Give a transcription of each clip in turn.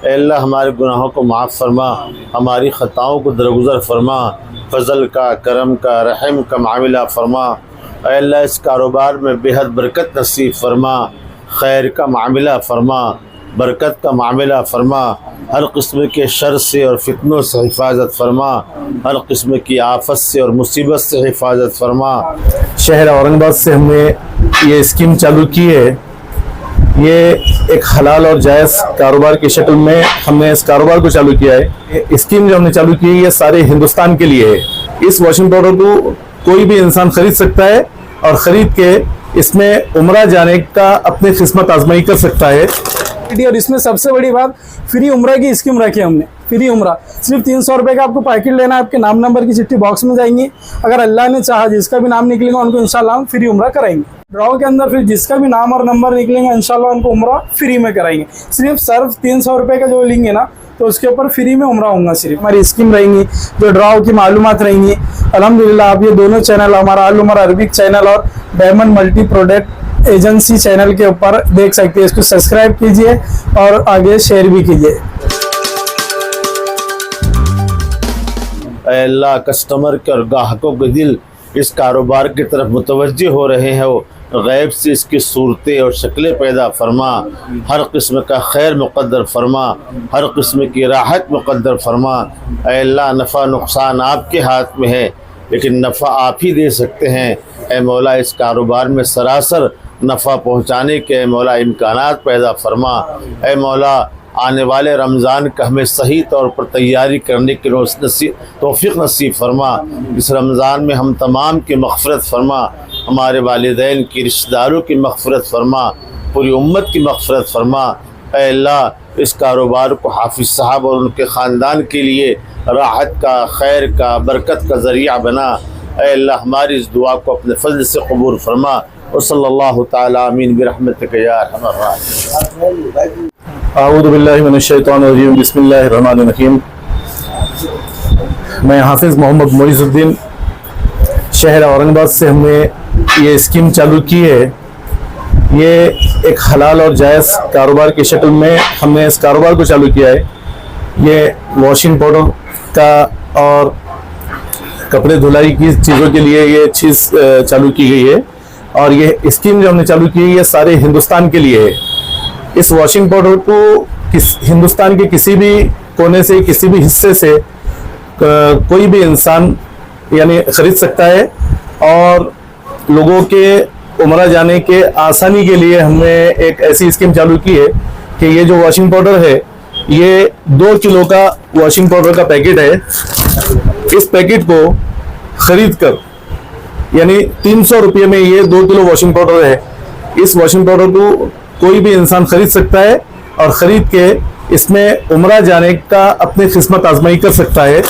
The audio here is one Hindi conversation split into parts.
अल्लाह हमारे गुनाहों को माफ़ फरमा, हमारी ख़ताओं को दरगुज़र फरमा, फ़ज़ल का, करम का, रहम का मामिला फरमा। अल्लाह इस कारोबार में बेहद बरकत नसीब फरमा, खैर का मामिला फरमा, बरकत का मामिला फरमा। हर किस्म के शर से और फितनों से हिफाजत फरमा, हर किस्म की आफत से और मुसीबत से हिफाजत फरमा। शहर औरंगाबाद से हमने ये स्कीम चालू की है। ये एक हलाल और जायज़ कारोबार की शक्ल में हमने इस कारोबार को चालू किया है। स्कीम जो हमने चालू की है ये सारे हिंदुस्तान के लिए है। इस वॉशिंग पाउडर को कोई भी इंसान खरीद सकता है और ख़रीद के इसमें उम्रा जाने का अपनी किस्मत आजमाई कर सकता है। और इसमें सबसे बड़ी बात, फ्री उम्रा की स्कीम रखी है हमने। फ्री उम्रा सिर्फ 300 रुपये का आपको पैकेट लेना है, आपके नाम नंबर की चिट्ठी बॉक्स में जाएंगी। अगर अल्लाह ने चाहा जिसका भी नाम निकलेगा उनको इंशाल्लाह हम फ्री उम्रा कराएंगे। ड्रॉ के अंदर फिर जिसका भी नाम और नंबर निकलेंगे इंशाल्लाह उनको उम्रा फ्री में कराएंगे। सिर्फ 300 रुपये का जो लेंगे ना तो उसके ऊपर फ्री में उम्रा होगा। सिर्फ हमारी स्कीम रहेंगी, जो ड्रॉ की मालूमात रहेंगी। अल्हम्दुलिल्लाह आप ये दोनों चैनल, हमारा अल उमर अरबिक चैनल और diamond multi product agency channel के ऊपर देख सकते हैं। इसको सब्सक्राइब कीजिए और आगे शेयर भी कीजिए। अल्लाह कस्टमर के और ग्राहकों के दिल इस कारोबार की तरफ मुतवज्जे हो रहे हैं, वो गैब से इसकी सूरतें और शक्लें पैदा फरमा। हर किस्म का खैर मुक़द्दर फरमा, हर किस्म की राहत मुक़द्दर फरमा। अल्लाह नफ़ा नुकसान आपके हाथ में है, लेकिन नफ़ा आप ही दे सकते हैं। ए मौला इस कारोबार में सरासर नफ़ा पहुँचाने के मौला इम्कानात पैदा फरमा। ए मौला आने वाले रमज़ान का हमें सही तौर पर तैयारी करने की तौफ़ीक़ नसीब फरमा। इस रमज़ान में हम तमाम की मग़फ़िरत फरमा, हमारे वालिदैन की, रिश्तेदारों की मग़फ़िरत फरमा, पूरी उम्मत की मग़फ़िरत फरमा। ऐ अल्लाह इस कारोबार को हाफिज़ साहब और उनके ख़ानदान के लिए राहत का, खैर का, बरकत का ज़रिया बना। ऐ अल्लाह हमारी इस दुआ को अपने फ़ज़ल से कबूल फरमा। और सल्लल्लाहु तआला आमीन बिरहमतिक या अरहमर राहिमीन। आऊज़ु बिल्लाहि मिनश शैतानिर रजीम, बिस्मिल्लाहिर रहमानिर रहीम। मैं हाफिज़ मोहम्मद मोइज़ुद्दीन, शहर औरंगाबाद से हमने ये स्कीम चालू की है। ये एक हलाल और जायज़ कारोबार की शक्ल में हमने इस कारोबार को चालू किया है। ये वॉशिंग पाउडर का और कपड़े धुलाई की चीज़ों के लिए ये चीज़ चालू की गई है। और ये स्कीम जो हमने चालू की है ये सारे हिंदुस्तान के लिए है। इस वॉशिंग पाउडर को हिंदुस्तान के किसी भी कोने से, किसी भी हिस्से से कोई भी इंसान यानी ख़रीद सकता है। और लोगों के उम्रा जाने के आसानी के लिए हमने एक ऐसी स्कीम चालू की है कि ये जो वॉशिंग पाउडर है ये 2 किलो का वॉशिंग पाउडर का पैकेट है। इस पैकेट को ख़रीद कर यानी 300 रुपये में ये 2 किलो वॉशिंग पाउडर है। इस वॉशिंग पाउडर को कोई भी इंसान खरीद सकता है और ख़रीद के इसमें उम्रा जाने का अपनी किस्मत आजमाई कर सकता है।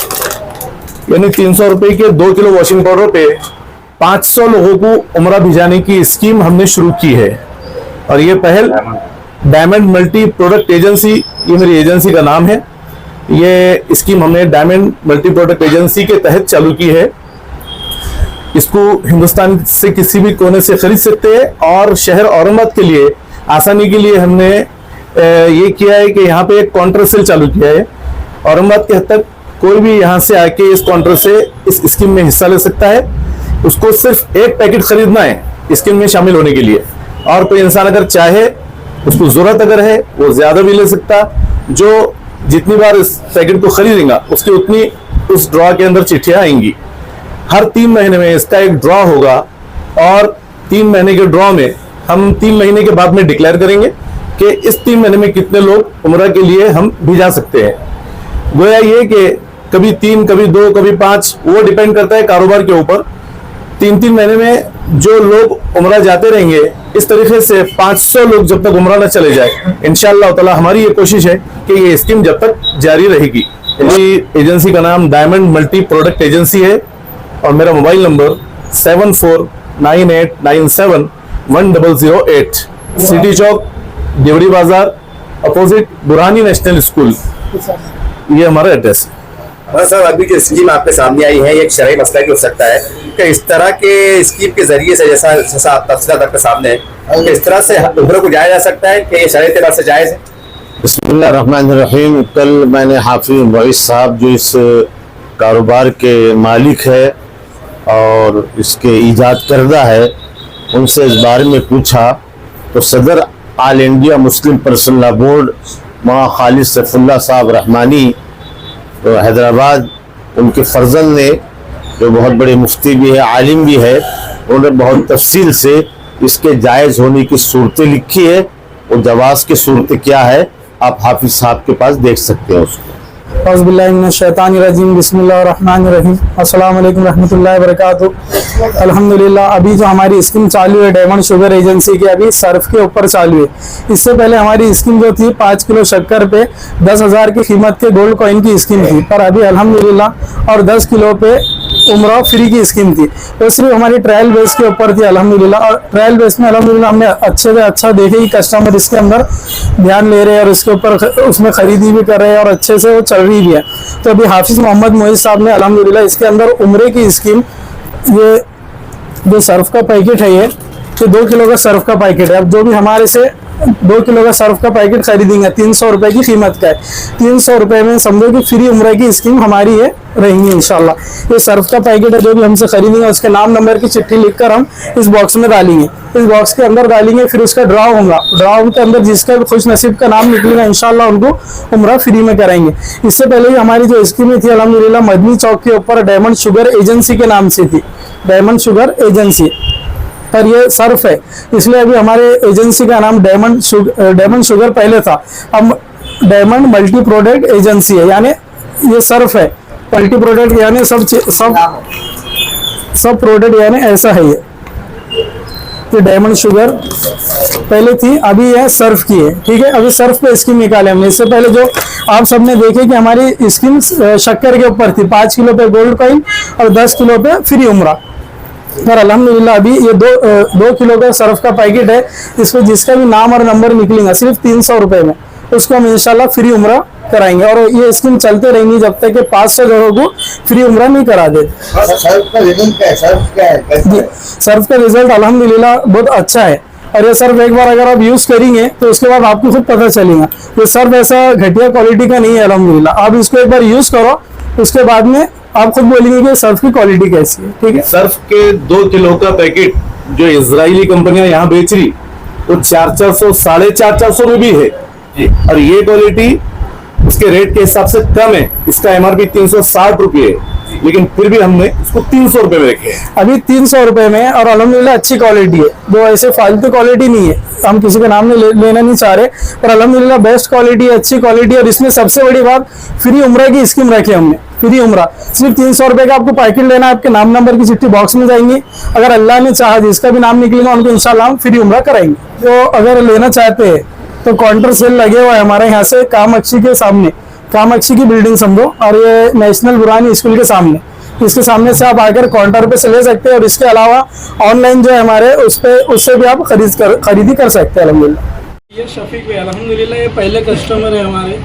यानी 300 रुपये के 2 किलो वॉशिंग पाउडर पे 500 लोगों को उम्रा भिजाने की स्कीम हमने शुरू की है। और ये पहल डायमंड मल्टी प्रोडक्ट एजेंसी, ये मेरी एजेंसी का नाम है। ये स्कीम हमने डायमंड मल्टी प्रोडक्ट एजेंसी के तहत चालू की है। इसको हिंदुस्तान से किसी भी कोने से खरीद सकते हैं। और शहर औरंगाबाद के लिए आसानी के लिए हमने ये किया है कि यहाँ पे एक काउंटर सेल चालू किया है। औरंगाबाद के हद तक कोई भी यहाँ से आके इस काउंटर से इस स्कीम में हिस्सा ले सकता है। उसको सिर्फ एक पैकेट खरीदना है स्कीम में शामिल होने के लिए। और कोई इंसान अगर चाहे, उसको ज़रूरत अगर है, वो ज़्यादा भी ले सकता। जो जितनी बार इस पैकेट को खरीदेगा उसकी उतनी उस ड्रॉ के अंदर चिट्ठियाँ आएंगी। हर 3 महीने में इसका एक ड्रॉ होगा और 3 महीने के ड्रॉ में हम 3 महीने के बाद में डिक्लेयर करेंगे कि इस 3 महीने में कितने लोग उम्रा के लिए हम भिजा सकते हैं। गोया ये कि कभी 3, कभी 2, कभी 5, वो डिपेंड करता है कारोबार के ऊपर। 3-3 महीने में जो लोग उम्रा जाते रहेंगे, इस तरीके से 500 लोग जब तक उम्रा न चले जाए, इंशाअल्लाह ताला हमारी ये कोशिश है कि ये स्कीम जब तक जारी रहेगी। मेरी एजेंसी का नाम डायमंड मल्टी प्रोडक्ट एजेंसी है और मेरा मोबाइल नंबर 7498971008, सिटी चौक, देवड़ी बाजार, अपोजिट बुरहानी नेशनल स्कूल, ये हमारा एड्रेस है। हाँ सर, अभी जो स्कीम आपके सामने आई है, ये एक शरई मसला भी हो सकता है कि इस तरह के स्कीम के जरिए से जैसा तफसीलात आपके सामने है, इस तरह से उम्र को जाया जा सकता है कि ये शरई एतबार से जायज़ है? बिस्मिल्लाहिर्रहमानिर्रहीम। कल मैंने हाफिज मुईज़ साहब जो इस कारोबार के मालिक है और इसके ईजाद करदा है उनसे इस बारे में पूछा तो सदर all India Muslim personal law board मौलाना खालिद सैफुल्लाह साहब रहमानी तो हैदराबाद, उनके फर्जंद ने जो बहुत बड़े मुफ्ती भी है, आलिम भी है, उन्होंने बहुत तफसील से इसके जायज़ होने की सूरतें लिखी है। वो जवाज़ की सूरतें क्या है आप हाफिज साहब के पास देख सकते हैं उसको। औज़ुबिल्लाहिमिनश्शैतानिर्रजीम बिस्मिल्लाहिर्रहमानिर्रहीम अस्सलाम वालेकुम रहमतुल्लाहि व बरकातुहू। अल्हम्दुलिल्लाह अभी जो हमारी स्कीम चालू है डायमंड शुगर एजेंसी की, अभी सर्फ के ऊपर चालू है। इससे पहले हमारी स्कीम जो थी 5 किलो शक्कर पे 10,000 की कीमत के गोल्ड कॉइन की स्कीम थी, पर अभी अल्हम्दुलिल्लाह और 10 किलो पे उम्रा फ्री की स्कीम थी। तो सिर्फ हमारी ट्रायल बेस के ऊपर थी अल्हम्दुलिल्लाह, और ट्रायल बेस में अल्हम्दुलिल्लाह हमने अच्छे से अच्छा देखे कि कस्टमर इसके अंदर ध्यान ले रहे हैं और इसके ऊपर उसमें खरीदी भी कर रहे हैं और अच्छे से वो चल रही भी है। तो अभी हाफिज मोहम्मद मुईज़ साहब ने अल्हम्दुलिल्लाह इसके अंदर उम्रे की स्कीम, ये जो सर्फ का पैकेट है ये 2 किलो का सर्फ का पैकेट है। अब जो भी हमारे से 2 किलो का सर्फ का पैकेट खरीदेंगे 300 रुपए की कीमत का है, 300 रुपए में समझो कि फ्री उम्रा की स्कीम हमारी ये रहेंगी इंशाल्लाह। ये सर्फ का पैकेट है, जो भी हमसे खरीदेंगे उसके नाम नंबर की चिट्ठी लिखकर हम इस बॉक्स में डालेंगे, इस बॉक्स के अंदर डालेंगे, फिर उसका ड्रॉ होगा। ड्रॉ के अंदर जिसका भी खुश नसीब का नाम निकलेगा इंशाल्लाह उनको उम्रा फ्री में कराएंगे। इससे पहले ही हमारी जो स्कीमें थी अल्हम्दुलिल्लाह मदनी चौक के ऊपर डायमंड शुगर एजेंसी के नाम से थी, डायमंड शुगर एजेंसी, पर ये सर्फ है इसलिए अभी हमारे एजेंसी का नाम डायमंड शुगर पहले था, अब डायमंड मल्टी प्रोडक्ट एजेंसी है। यानी ये सर्फ है, मल्टी प्रोडक्ट यानी सब प्रोडक्ट यानी ऐसा है। ये डायमंड शुगर पहले थी, अभी यह सर्फ की है, ठीक है। अभी सर्फ पे स्कीम निकाले हमने। इससे पहले जो आप सबने देखे कि हमारी स्कीम शक्कर के ऊपर थी, 5 किलो पे गोल्ड कॉइन और 10 किलो पे फ्री उम्रा। पर अल्हम्दुलिल्लाह अभी ये 2 किलो का सर्फ का पैकेट है, इसमें जिसका भी नाम और नंबर निकलेगा सिर्फ 300 रुपए में उसको हम इंशाल्लाह फ्री उम्रा कराएंगे। और ये स्कीम चलते रहेंगी जब तक कि 500 लोगों को फ्री उम्रा नहीं करा देते। सर्फ का रिजल्ट क्या है? सर्फ का रिजल्ट अल्हम्दुलिल्लाह बहुत अच्छा है। और ये सर्फ एक बार अगर आप यूज करेंगे तो उसके बाद आपको खुद पता चलेगा। ये सर्फ ऐसा घटिया क्वालिटी का नहीं है अल्हम्दुलिल्लाह। आप इसको एक बार यूज करो, उसके बाद में आप खुद बोलेंगे कि सर्फ की क्वालिटी कैसी है, ठीक है। सर्फ के 2 किलो का पैकेट जो इजरायली कंपनियां यहाँ बेच रही वो 400 450 में भी है, और ये क्वालिटी उसके रेट के हिसाब से कम है। इसका एमआरपी 360 रुपये है, लेकिन फिर भी हमने इसको 300 रुपए में रखे हैं। अभी 300 रुपए में, और अल्हम्दुलिल्लाह अच्छी क्वालिटी है, जो ऐसे फालतू क्वालिटी नहीं है। हम किसी का नाम लेना नहीं चाह रहे, पर अल्हम्दुलिल्लाह बेस्ट क्वालिटी है, अच्छी क्वालिटी है। और इसमें सबसे बड़ी बात फ्री उम्रा की स्कीम रखी है हमने। फ्री उम्रा सिर्फ 300 रुपए का आपको पैकेट लेना है, आपके नाम नंबर की चिट्ठी बॉक्स में जाएंगी। अगर अल्लाह ने चाहा जिसका भी नाम निकलेगा उनको इंशाल्लाह हम फ्री उम्रा कराएंगे। तो अगर लेना चाहते हैं तो काउंटर सेल लगे हुआ है हमारे यहाँ से कामाक्षी के सामने, कामाक्षी की बिल्डिंग समझो, और ये नेशनल बुरानी स्कूल के सामने, इसके सामने से आप आकर काउंटर पे से ले सकते हैं। और इसके अलावा ऑनलाइन जो है हमारे उससे भी आप खरीदी कर सकते हैं अल्हम्दुलिल्लाह। ये शफीक भाई अल्हम्दुलिल्लाह ये पहले कस्टमर है हमारे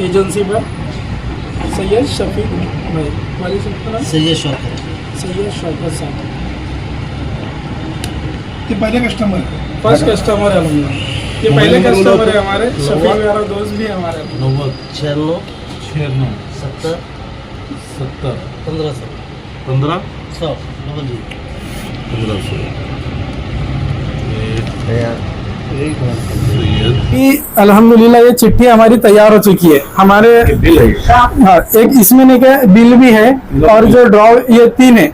एजेंसी पर, सैयद शफीक भाई, सैयद शौकत साहब ये पहले कस्टमर है, फर्स्ट कस्टमर है अल्हम्दुलिल्लाह। ये पहले कस्टमर है हमारे, शफीक मेरा दोस्त भी है हमारे। 96 70 15 100 अल्हम्दुलिल्लाह ये चिट्ठी हमारी तैयार हो चुकी है हमारे। हाँ, एक इसमें नहीं क्या बिल भी है, और जो ड्रॉ ये 3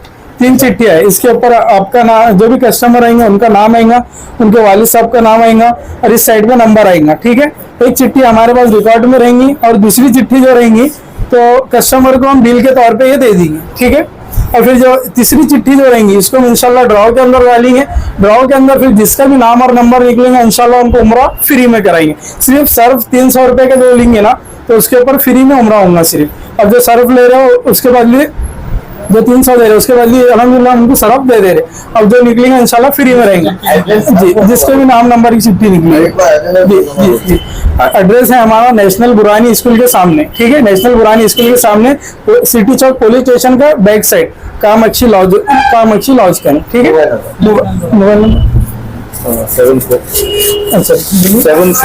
चिट्ठियाँ है। इसके ऊपर आपका नाम, जो भी कस्टमर आएंगे उनका नाम आएगा, उनके वालिद साहब का नाम आएगा, और इस साइड में नंबर आएगा, ठीक है। एक चिट्ठी हमारे पास रिकॉर्ड में रहेंगी, और दूसरी चिट्ठी जो रहेंगी तो कस्टमर को हम बिल के तौर पे ये दे देंगे, ठीक है। और फिर जो तीसरी चिट्ठी जो रहेंगी इसको हम इंशाल्लाह ड्रॉ के अंदर डालेंगे। ड्रॉ के अंदर फिर जिसका भी नाम और नंबर निकलेगा इंशाल्लाह उनको उम्रा फ्री में कराएंगे। सिर्फ सर्फ 300 रुपए का जो लेंगे ना तो उसके ऊपर फ्री में उम्रा होगा सिर्फ। अब जो सर्फ ले रहे हो उसके बदले जो 300 दे रहे उसके बदले अल्हम्दुलिल्लाह उनको सर्फ दे रहे। अब जो निकलेंगे इंशाल्लाह फ्री में रहेंगे जी, जिसके भी नाम नंबर की चिट्ठी निकलेगी। जी जी जी। एड्रेस है हमारा नेशनल बुरानी स्कूल के सामने, ठीक है। नेशनल बुरानी स्कूल के सामने सिटी चौक पुलिस स्टेशन का बैक साइड कामाक्षी लॉज का, ठीक है। Mobile number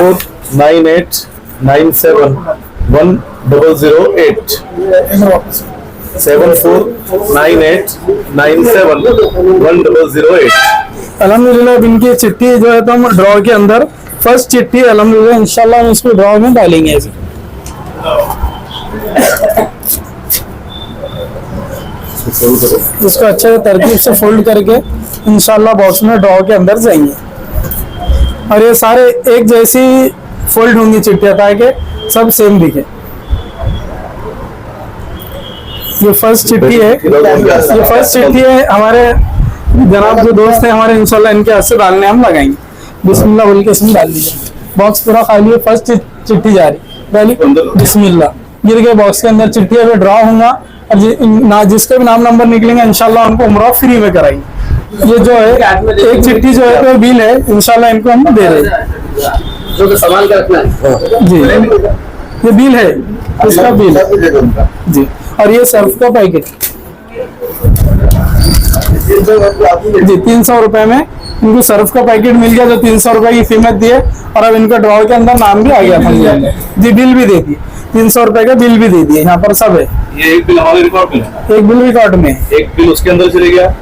7498 7498 7498971008। अल्हम्दुलिल्लाह अब इनकी चिट्ठी जो है तो हम ड्रॉ के अंदर फर्स्ट चिट्ठी अल्हम्दुलिल्लाह इंशाल्लाह हम इसको ड्रॉ में डालेंगे ऐसे। इसको अच्छे से तरतीब से फोल्ड करके इंशाल्लाह बॉक्स में ड्रॉ के अंदर जाएंगे और ये सारे एक जैसी फोल्ड होंगी चिट्ठियाँ ताकि सब सेम दिखे। ये फर्स्ट चिट्ठी है, ये फर्स्ट चिट्ठी है हमारे जनाब जो दोस्त है हमारे, इंशाल्लाह इनके हाथ से डालने हम लगाएंगे। बिस्मिल्लाह बोल के इसमें डाल दीजिए। बॉक्स पूरा खाली है, फर्स्ट चिट्ठी जा रही पहली बिस्मिल्लाह गिर गए बॉक्स के अंदर, चिट्ठी अभी ड्रॉ होगा और जिसके भी नाम नंबर निकलेंगे इंशाल्लाह उनको उम्रा फ्री में कराएंगे। ये जो है एक चिट्ठी जो है तो बिल है, इंशाल्लाह इनको हम दे रहे हैं जो संभाल कर रखना है जी। ये बिल है, इसका बिल जी। और ये सर्फ का पैकेट जी 300 रुपए में इनको सर्फ का पैकेट मिल गया, जो 300 रुपए की कीमत दी है। और अब इनका ड्रॉ के अंदर नाम भी आ गया था जी, बिल भी दे दी, 300 रुपए का बिल भी दे दिए, यहाँ पर सब है। ये एक बिल हमारे रिकॉर्ड में है, एक बिल रिकॉर्ड में, एक बिल उसके अंदर चले गया,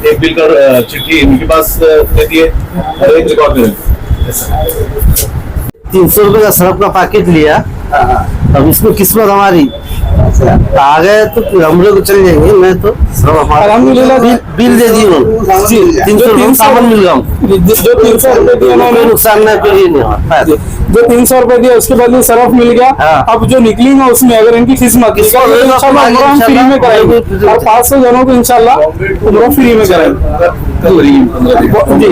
एक बिल का चिट्ठी इनके पास दे दिए और एक रिकॉर्ड में। 300 रुपए का सर्फ का पैकेट लिया, अब इसमें किस्मत हमारी आ गए तो फिर हम लोग चल जाएंगे। मैं तो अल्हम्दुलिल्लाह बिल दे दी उन्होंने, 300 रुपए सामान मिल गया, जो 300 रुपए दिए उन्होंने, नुकसान नहीं फिर ये नहीं हुआ। जो 300 रुपए दिया उसके बदले सर्फ मिल गया। अब जो निकलेंगे उसमें अगर इनकी किस्मत इंशाल्लाह उम्रा हम फ्री में कराएंगे और 500 जनों को इंशाल्लाह उम्रा फ्री में कराएंगे जी।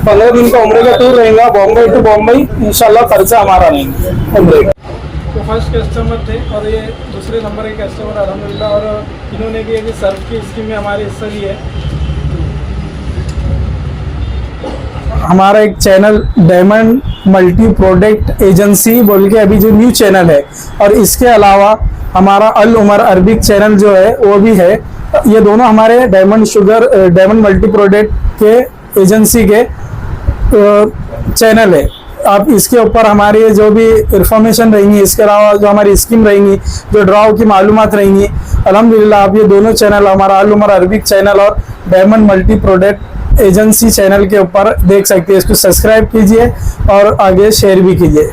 15 दिन का उम्रे का टूर रहेगा, बॉम्बे टू बॉम्बे, इंशाल्लाह खर्चा हमारा रहेगा उम्रे का। तो फर्स्ट कस्टमर थे और ये दूसरे नंबर के कस्टमर अल्हम्दुलिल्लाह, और इन्होंने भी अभी सर्फ की स्कीम में हमारे हिस्सा लिया है। हमारा एक channel diamond multi product agency बोल के अभी जो न्यू चैनल है, और इसके अलावा हमारा अल उमर अरबिक चैनल जो है वो भी है। ये दोनों हमारे डायमंड मल्टी प्रोडक्ट के एजेंसी के चैनल है। आप इसके ऊपर हमारी जो भी इंफॉर्मेशन रहेंगी, इसके अलावा जो हमारी स्कीम रहेंगी, जो ड्रॉ की मालूमात रहेंगी, अल्हम्दुलिल्लाह आप ये दोनों चैनल, हमारा अल उमर अरबिक चैनल और diamond multi product agency channel के ऊपर देख सकते हैं। इसको सब्सक्राइब कीजिए और आगे शेयर भी कीजिए।